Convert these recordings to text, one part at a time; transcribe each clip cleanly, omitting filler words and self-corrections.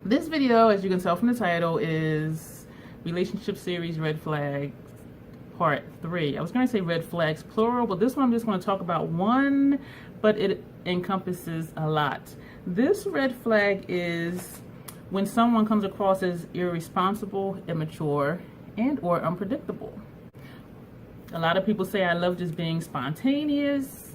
This video, as you can tell from the title, is Relationship Series Red Flags Part 3. I was going to say red flags plural, but this one I'm just going to talk about one, but it encompasses a lot. This red flag is when someone comes across as irresponsible, immature, and or unpredictable. A lot of people say, I love just being spontaneous,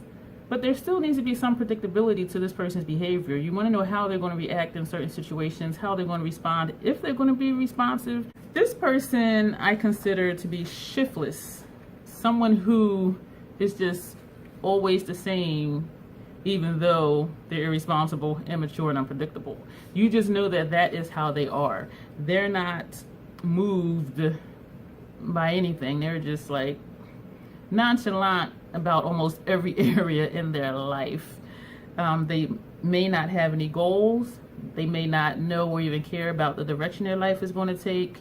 but there still needs to be some predictability to this person's behavior. You want to know how they're going to react in certain situations, how they're going to respond, if they're going to be responsive. This person I consider to be shiftless, someone who is just always the same, even though they're irresponsible, immature, and unpredictable. You just know that that is how they are. They're not moved by anything. They're just like nonchalant about almost every area in their life. They may not have any goals. They may not know or even care about the direction their life is going to take.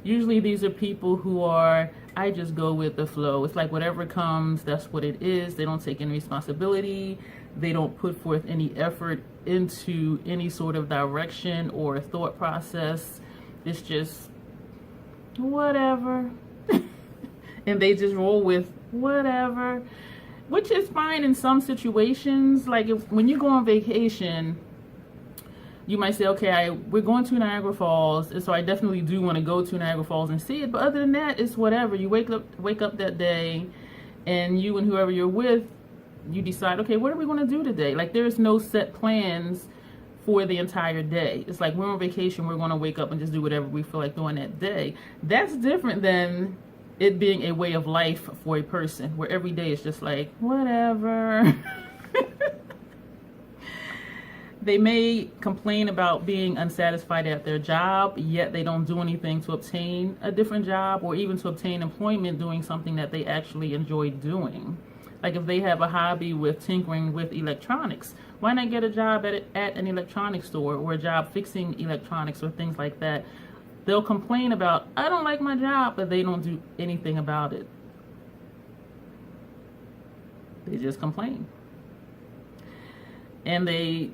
Usually these are people who are, I just go with the flow. It's like whatever comes, that's what it is. They don't take any responsibility. They don't put forth any effort into any sort of direction or thought process. It's just whatever. And they just roll with whatever, which is fine in some situations. Like when you go on vacation, you might say, okay, we're going to Niagara Falls, and so I definitely do want to go to Niagara Falls and see it. But other than that, it's whatever. You wake up that day, and you and whoever you're with, you decide, okay, what are we going to do today? Like there's no set plans for the entire day. It's like we're on vacation, we're going to wake up and just do whatever we feel like doing that day. That's different than it being a way of life for a person, where every day is just like, whatever. They may complain about being unsatisfied at their job, yet they don't do anything to obtain a different job or even to obtain employment doing something that they actually enjoy doing. Like if they have a hobby with tinkering with electronics, why not get a job at an electronics store or a job fixing electronics or things like that? They'll complain about, I don't like my job, but they don't do anything about it. They just complain. And they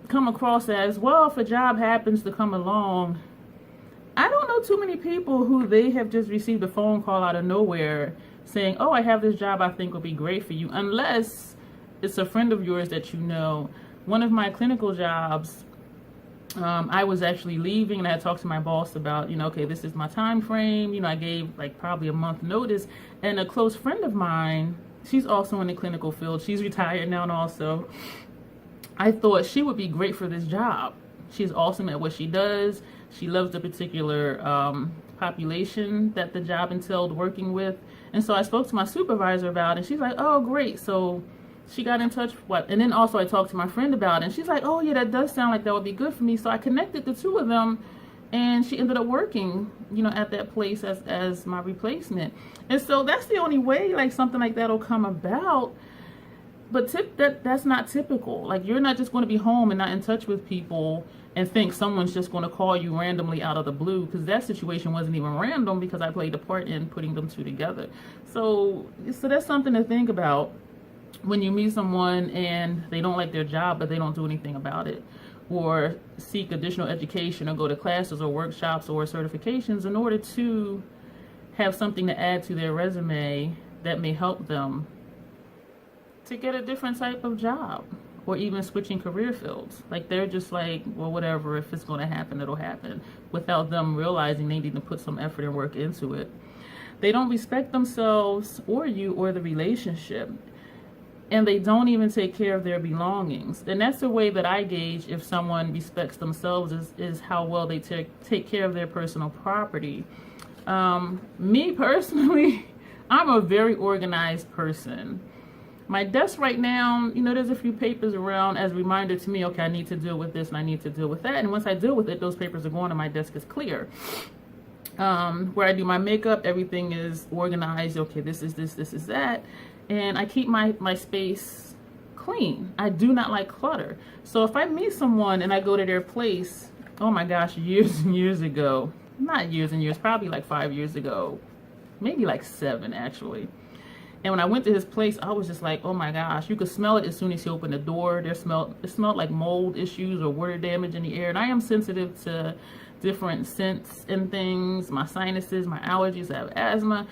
come across as, well, if a job happens to come along, I don't know too many people who they have just received a phone call out of nowhere saying, oh, I have this job I think would be great for you, unless it's a friend of yours that you know. One of my clinical jobs, I was actually leaving, and I had talked to my boss about, okay, this is my time frame. I gave like probably a month notice, and a close friend of mine, she's also in the clinical field. She's retired now, and also I thought she would be great for this job. She's awesome at what she does. She loves the particular population that the job entailed working with. And so I spoke to my supervisor about it, and she's like, oh, great. So she got in touch, and then also I talked to my friend about it, and she's like, oh yeah, that does sound like that would be good for me. So I connected the two of them, and she ended up working, at that place as my replacement. And so that's the only way like something like that'll come about. But that's not typical. Like you're not just going to be home and not in touch with people and think someone's just going to call you randomly out of the blue, because that situation wasn't even random, because I played a part in putting them two together. So that's something to think about when you meet someone and they don't like their job, but they don't do anything about it, or seek additional education or go to classes or workshops or certifications in order to have something to add to their resume that may help them to get a different type of job, or even switching career fields. Like they're just like, well, whatever, if it's going to happen, it'll happen, without them realizing they need to put some effort and work into it. They don't respect themselves or you or the relationship, and they don't even take care of their belongings. And that's the way that I gauge if someone respects themselves, is how well they take care of their personal property. Me personally, I'm a very organized person. My desk right now, there's a few papers around as a reminder to me, okay, I need to deal with this and I need to deal with that. And once I deal with it, those papers are gone and my desk is clear. Where I do my makeup, everything is organized. Okay, this is this, this is that. And I keep my space clean. I do not like clutter. So if I meet someone and I go to their place, oh my gosh, years and years ago, not years and years, probably like 5 years ago, maybe like 7 actually. And when I went to his place, I was just like, oh my gosh, you could smell it as soon as he opened the door. It smelled like mold issues or water damage in the air. And I am sensitive to different scents and things, my sinuses, my allergies, I have asthma.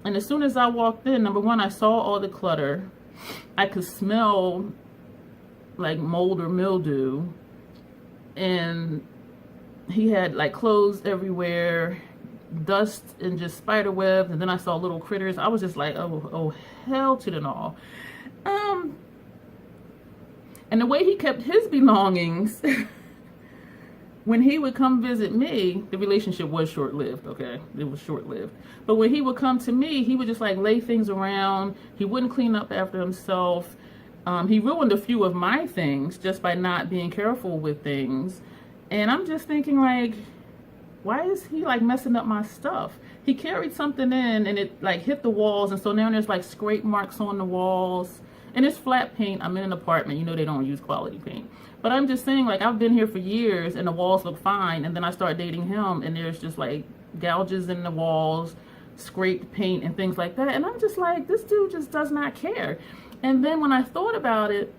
And as soon as I walked in, number one, I saw all the clutter. I could smell like mold or mildew. And he had like clothes everywhere, dust and just spider webs, and then I saw little critters. I was just like, oh hell to the no. And the way he kept his belongings, when he would come visit me, the relationship was short-lived, okay? It was short-lived. But when he would come to me, he would just like lay things around. He wouldn't clean up after himself. He ruined a few of my things just by not being careful with things. And I'm just thinking like, why is he like messing up my stuff? He carried something in and it like hit the walls, and so now there's like scrape marks on the walls, and it's flat paint. I'm in an apartment, you know they don't use quality paint. But I'm just saying, like, I've been here for years and the walls look fine, and then I start dating him and there's just like gouges in the walls, scraped paint and things like that. And I'm just like, this dude just does not care. And then when I thought about it,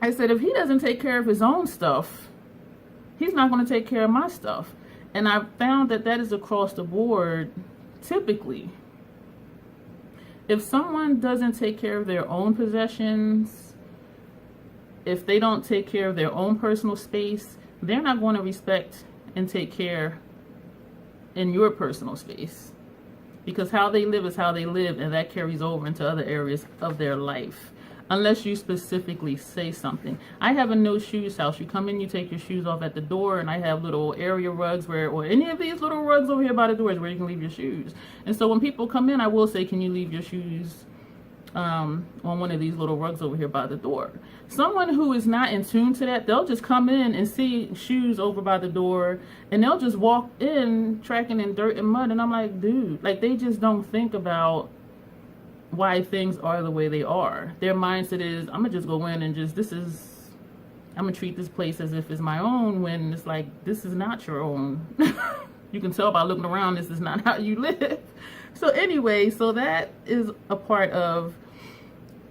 I said, if he doesn't take care of his own stuff, he's not going to take care of my stuff. And I found that that is across the board. Typically, if someone doesn't take care of their own possessions, if they don't take care of their own personal space, they're not going to respect and take care in your personal space. Because how they live is how they live, and that carries over into other areas of their life. Unless you specifically say something. I have a no shoes house. You come in, you take your shoes off at the door, and I have little area rugs or any of these little rugs over here by the doors where you can leave your shoes. And so when people come in, I will say, can you leave your shoes on one of these little rugs over here by the door? Someone who is not in tune to that, they'll just come in and see shoes over by the door, and they'll just walk in tracking in dirt and mud. And I'm like, dude, like, they just don't think about why things are the way they are. Their mindset is, I'm gonna just go in and I'm gonna treat this place as if it's my own, when it's like, this is not your own. You can tell by looking around, this is not how you live. So anyway, so that is a part of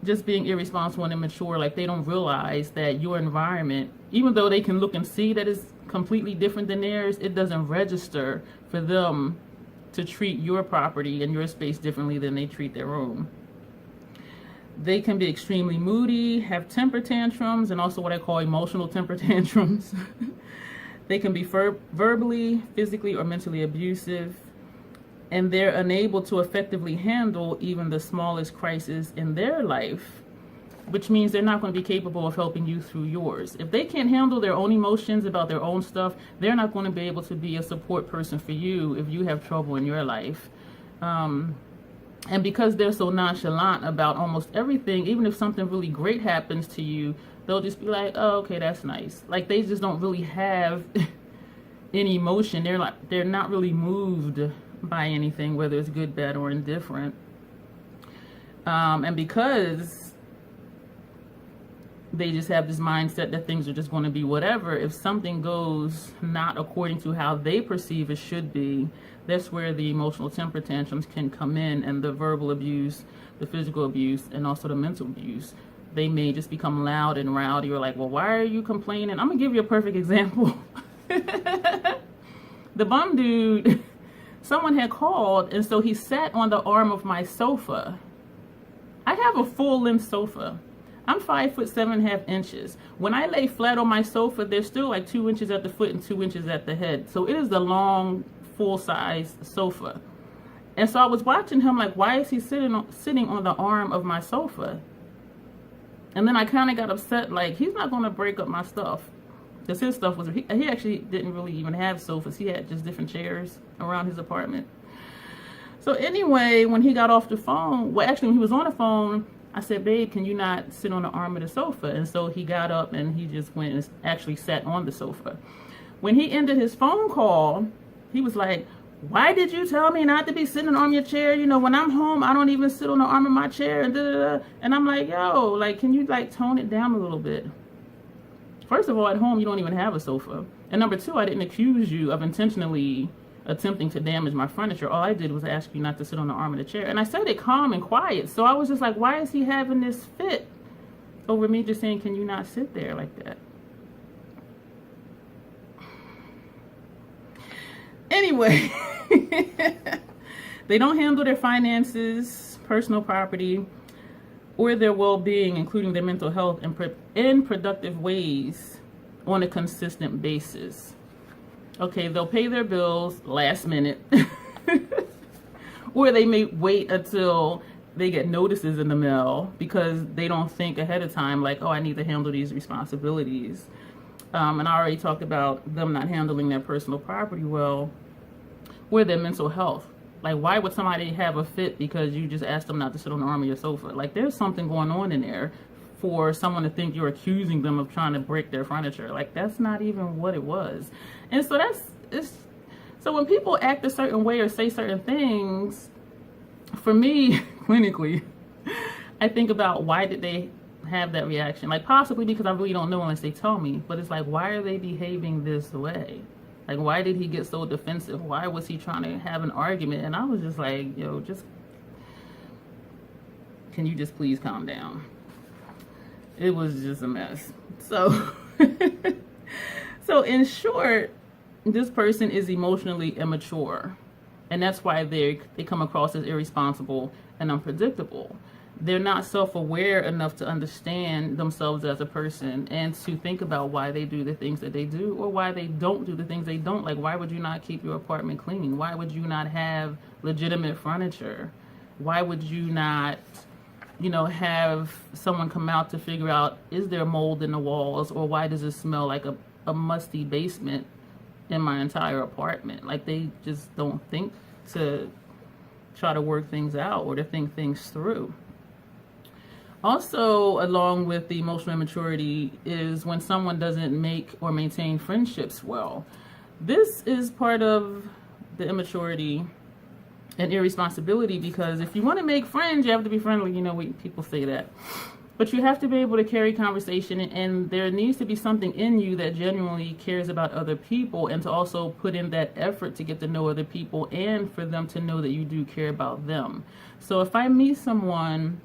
just being irresponsible and immature. Like, they don't realize that your environment, even though they can look and see that it's completely different than theirs, it doesn't register for them to treat your property and your space differently than they treat their own. They can be extremely moody, have temper tantrums, and also what I call emotional temper tantrums. They can be verbally, physically, or mentally abusive, and they're unable to effectively handle even the smallest crisis in their life, which means they're not going to be capable of helping you through yours. If they can't handle their own emotions about their own stuff, they're not going to be able to be a support person for you if you have trouble in your life. And because they're so nonchalant about almost everything, even if something really great happens to you, they'll just be like, oh, okay, that's nice. Like, they just don't really have any emotion. They're not really moved by anything, whether it's good, bad, or indifferent. And because they just have this mindset that things are just going to be whatever, if something goes not according to how they perceive it should be, that's where the emotional temper tantrums can come in, and the verbal abuse, the physical abuse, and also the mental abuse. They may just become loud and rowdy. You're like, well, why are you complaining? I'm gonna give you a perfect example. The bum dude, someone had called, and so he sat on the arm of my sofa. I have a full-length sofa. I'm 5'7.5". When I lay flat on my sofa, there's still like 2 inches at the foot and 2 inches at the head. So it is the long, full-size sofa. And so I was watching him like, why is he sitting on the arm of my sofa? And then I kind of got upset, like, he's not going to break up my stuff. Because his stuff was, he actually didn't really even have sofas. He had just different chairs around his apartment. So anyway, when he got off the phone, well, actually when he was on the phone, I said, babe, can you not sit on the arm of the sofa? And so he got up and he just went and actually sat on the sofa. When he ended his phone call, he was like, why did you tell me not to be sitting on your chair? You know, when I'm home, I don't even sit on the arm of my chair. And And I'm like, yo, like, can you like tone it down a little bit? First of all, at home, you don't even have a sofa. And number two, I didn't accuse you of intentionally attempting to damage my furniture. All I did was ask you not to sit on the arm of the chair. And I said it calm and quiet. So I was just like, why is he having this fit over me just saying, can you not sit there like that? Anyway, they don't handle their finances, personal property, or their well-being, including their mental health, in productive ways on a consistent basis. Okay, they'll pay their bills last minute, or they may wait until they get notices in the mail because they don't think ahead of time, like, oh, I need to handle these responsibilities. And I already talked about them not handling their personal property well, or their mental health. Like, why would somebody have a fit because you just asked them not to sit on the arm of your sofa? Like, there's something going on in there for someone to think you're accusing them of trying to break their furniture. Like, that's not even what it was. And so so when people act a certain way or say certain things, for me, clinically, I think about, why did they have that reaction? Like, possibly because I really don't know unless they tell me, but it's like, why are they behaving this way? Like, why did he get so defensive? Why was he trying to have an argument? And I was just like, yo, can you just please calm down? It was just a mess. So, so in short, this person is emotionally immature. And that's why they come across as irresponsible and unpredictable. They're not self-aware enough to understand themselves as a person and to think about why they do the things that they do, or why they don't do the things they don't. Like, why would you not keep your apartment clean? Why would you not have legitimate furniture? Why would you not, have someone come out to figure out, is there mold in the walls, or why does it smell like a musty basement in my entire apartment? Like, they just don't think to try to work things out or to think things through. Also, along with the emotional immaturity, is when someone doesn't make or maintain friendships well. This is part of the immaturity and irresponsibility, because if you want to make friends, you have to be friendly. People say that. But you have to be able to carry conversation, and there needs to be something in you that genuinely cares about other people, and to also put in that effort to get to know other people and for them to know that you do care about them. So if I meet someone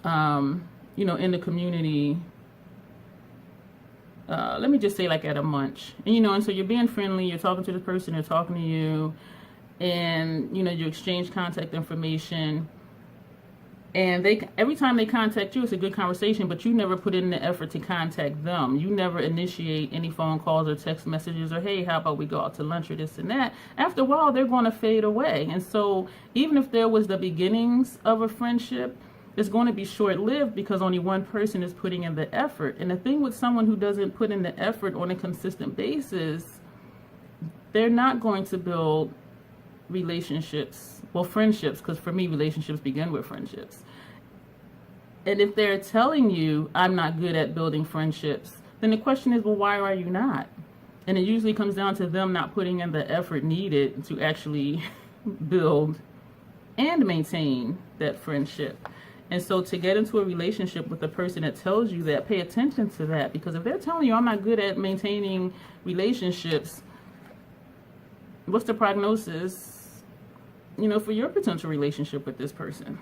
in the community, let me just say, like, at a munch, and so you're being friendly, you're talking to the person, they're talking to you, and, you exchange contact information, and every time they contact you, it's a good conversation, but you never put in the effort to contact them. You never initiate any phone calls or text messages or, hey, how about we go out to lunch or this and that. After a while, they're going to fade away. And so even if there was the beginnings of a friendship, it's going to be short-lived because only one person is putting in the effort. And the thing with someone who doesn't put in the effort on a consistent basis, they're not going to build relationships, friendships, because for me, relationships begin with friendships. And if they're telling you, I'm not good at building friendships, then the question is, well, why are you not? And it usually comes down to them not putting in the effort needed to actually build and maintain that friendship. And so to get into a relationship with a person that tells you that, pay attention to that, because if they're telling you, I'm not good at maintaining relationships, what's the prognosis, for your potential relationship with this person?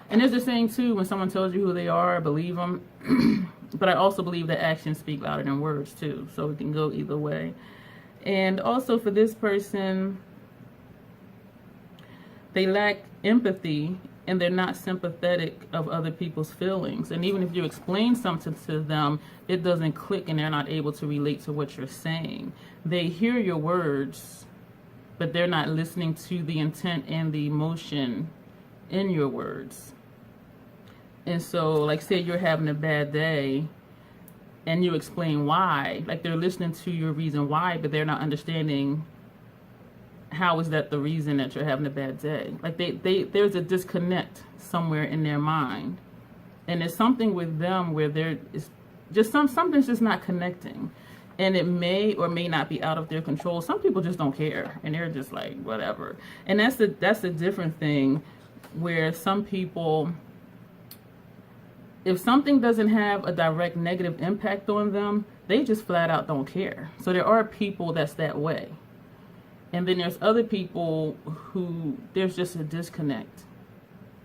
And there's a saying too, when someone tells you who they are, believe them. But I also believe that actions speak louder than words too, so it can go either way. And also for this person, they lack empathy and they're not sympathetic of other people's feelings. And even if you explain something to them, it doesn't click and they're not able to relate to what you're saying. They hear your words, but they're not listening to the intent and the emotion in your words. And so, like, say you're having a bad day and you explain why, like, they're listening to your reason why, but they're not understanding how is that the reason that you're having a bad day. Like, there's a disconnect somewhere in their mind, and there's something with them where there is just something's just not connecting, and it may or may not be out of their control. Some people just don't care, and they're just like, whatever. And that's a different thing, where some people, if something doesn't have a direct negative impact on them, they just flat out don't care. So there are people that's that way. And then there's other people who there's just a disconnect.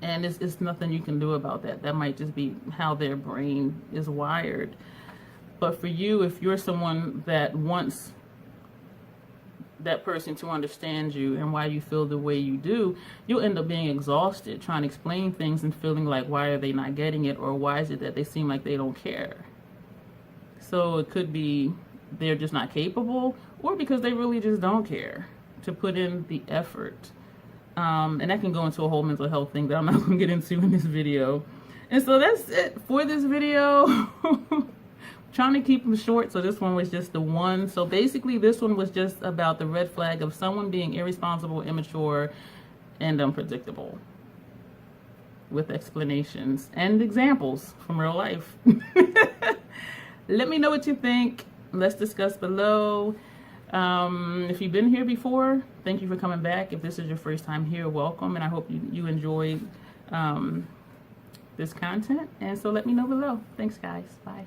And it's nothing you can do about that. That might just be how their brain is wired. But for you, if you're someone that wants that person to understand you and why you feel the way you do, you'll end up being exhausted trying to explain things and feeling like, why are they not getting it? Or why is it that they seem like they don't care? So it could be they're just not capable, or because they really just don't care to put in the effort. And that can go into a whole mental health thing that I'm not going to get into in this video. And so that's it for this video. Trying to keep them short, so this one was just the one. So basically this one was just about the red flag of someone being irresponsible, immature, and unpredictable, with explanations and examples from real life. Let me know what you think. Let's discuss below. If you've been here before, thank you for coming back. If this is your first time here, welcome, and I hope you enjoyed this content. And so let me know below. Thanks, guys. Bye.